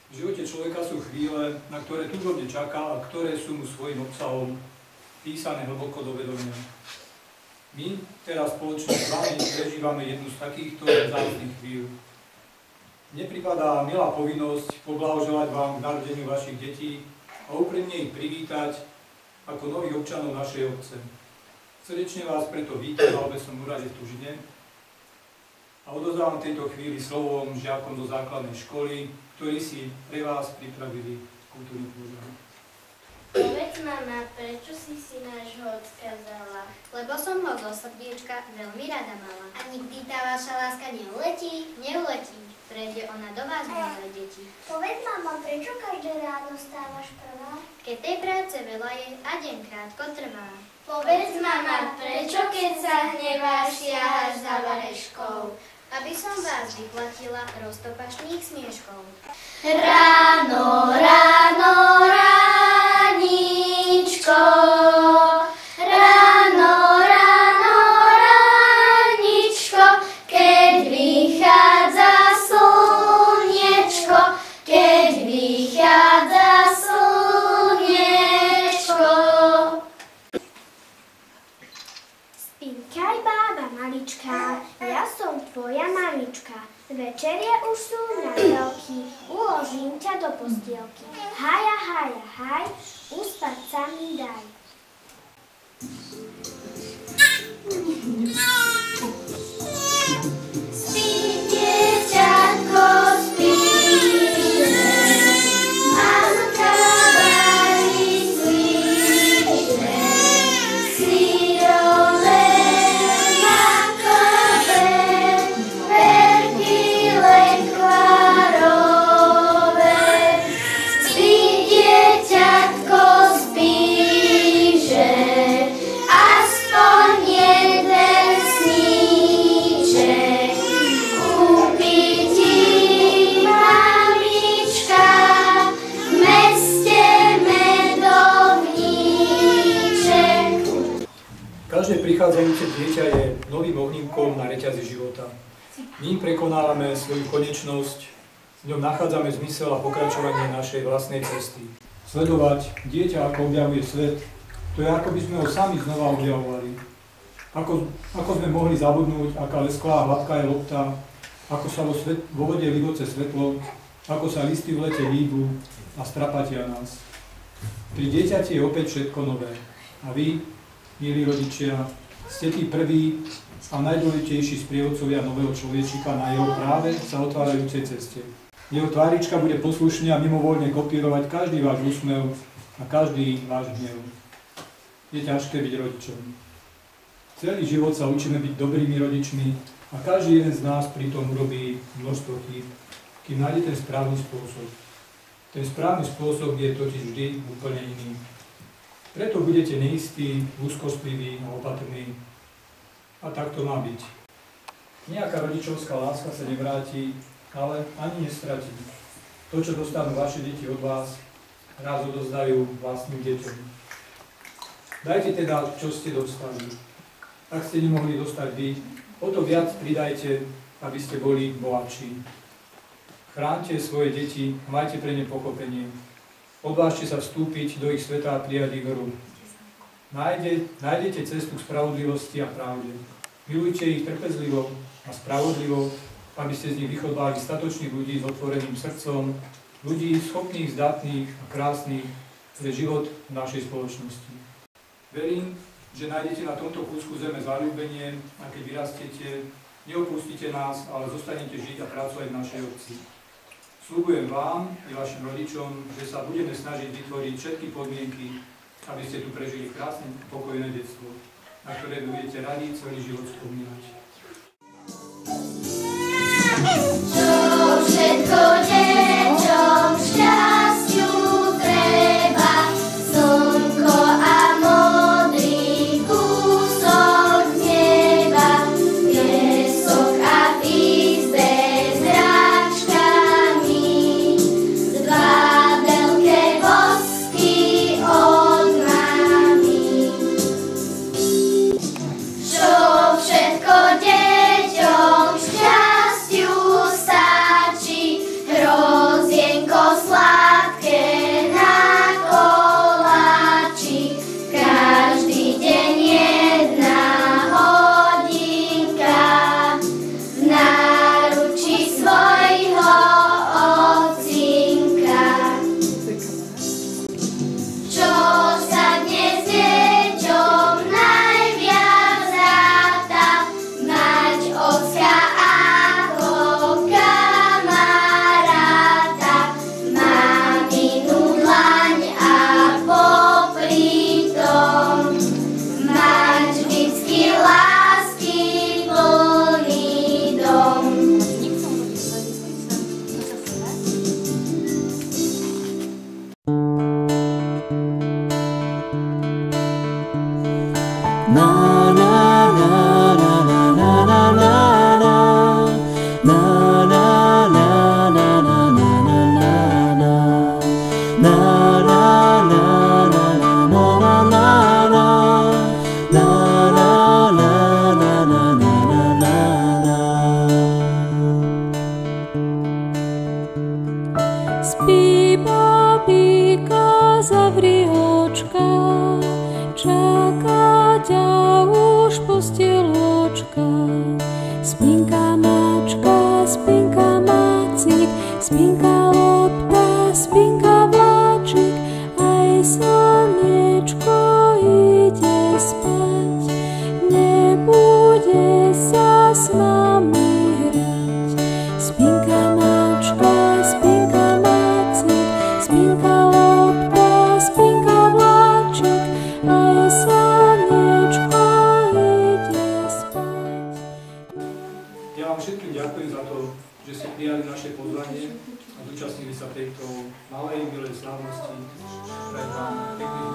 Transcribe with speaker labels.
Speaker 1: V živote človeka sú chvíle, na ktoré túžobne čaká a ktoré sú mu svojím obsahom písané hlboko do vedomia. My teraz spoločne s vami prežívame jednu z takýchto vzácnych chvíľ. Mne pripadá milá povinnosť poblahoželať vám k narodeniu vašich detí a úprimne ich privítať ako nových občanov našej obce. Srdečne vás preto vítam na obecnom úrade v Tužine a odozdávam v tejto chvíli slovom žiakom do základnej školy, ktorí si pre vás pripravili kultúrny program.
Speaker 2: Povedz, mama, prečo si nášho ocka vzala?
Speaker 3: Lebo som ho zo srdiečka veľmi rada mala. A nikdy tá vaša láska neuletí? Neuletí. Prejde ona do vás, milé deti.
Speaker 2: Povedz, mama, prečo každé ráno stávaš prvá?
Speaker 3: Keď tej práce veľa je a deň krátko trvá.
Speaker 2: Povedz, mama, prečo keď sa hneváš, siahaš za vareškou?
Speaker 3: Aby som vás vyplatila roztopašných smieškov.
Speaker 2: Ráno, ráno, ráničko, ráno, ráno, ráničko, keď vychádza slniečko, keď vychádza slniečko.
Speaker 4: Spinkaj, bába maličká, ja som tvoja mamička. Večerie už sú na veľký, uložím ťa do postielky. Haja, haja, haj, uspať sa mi daj.
Speaker 2: Spí, dieťatko, spí, mamka varí svíčne, sírové makové, perky lekvárové. Spí, dieťatko, spí, že aspoň jeden sníček kúpi ti mamička v meste medovníček.
Speaker 1: Každé prichádzajúce dieťa je novým ohnívkom na reťazi života. Ním prekonávame svoju konečnosť, v ňom nachádzame zmysel a pokračovanie našej vlastnej cesty. Sledovať dieťa, ako objavuje svet, to je ako by sme ho sami znova objavovali. Ako sme mohli zabudnúť, aká lesklá a hladká je lopta, ako sa vo vode liboce svetlo, ako sa listy v lete hýbu a strapatia nás. Pri dieťati je opäť všetko nové. A vy, milí rodičia, ste tí prví a najdôležitejší sprievodcovia nového človečika na jeho práve sa otvárajúcej ceste. Jeho tvárička bude poslušne a mimovoľne kopírovať každý váš úsmev a každý váš hnev. Je ťažké byť rodičom. Celý život sa učíme byť dobrými rodičmi a každý jeden z nás pritom urobí množstvo chýb, kým nájde ten správny spôsob. Ten správny spôsob je totiž vždy úplne iný. Preto budete neistí, úzkostliví a opatrní. A tak to má byť. Nejaká rodičovská láska sa nevráti, ale ani nestratí. To, čo dostanú vaše deti od vás, raz odozdajú vlastným deťom. Dajte teda, čo ste dostali. Ak ste nemohli dostať vy, o to viac pridajte, aby ste boli bohatší. Chránte svoje deti a majte pre ne pochopenie. Odvážte sa vstúpiť do ich sveta a prijať ich rúk. Nájdete cestu k spravodlivosti a pravde. Milujte ich trpezlivo a spravodlivo, aby ste z nich vychovali statočných ľudí s otvoreným srdcom, ľudí schopných, zdatných a krásnych pre život v našej spoločnosti. Verím, že nájdete na tomto kúsku zeme zaľúbenie a keď vyrastiete, neopustíte nás, ale zostanete žiť a pracovať v našej obci. Sľubujem vám i vašim rodičom, že sa budeme snažiť vytvoriť všetky podmienky, aby ste tu prežili krásne, pokojné detstvo, na ktoré budete radi celý život spomínať.
Speaker 2: Čo všetko deťom šťastiu treba, slnko a modrý kúsok neba, piesok a v izbe s hračkami, dva veľké bosky od mami. Čo všetko
Speaker 5: Spí, babíka, zavri očka, čaká ťa už postieločka. Spinka mačka, spinka macík, spinka lopta, spinka vláčik, aj slniečko ide spať. Nebude sa s nami hrať. Spinka mačka, spinka macík, spinka lopta, spinka vláčik, aj slniečko ide spať.
Speaker 1: Ja vám všetkým ďakujem za to, že ste prijali naše pozvanie a zúčastnili sa tejto malej, milej slávnosti. Prajem vám pekný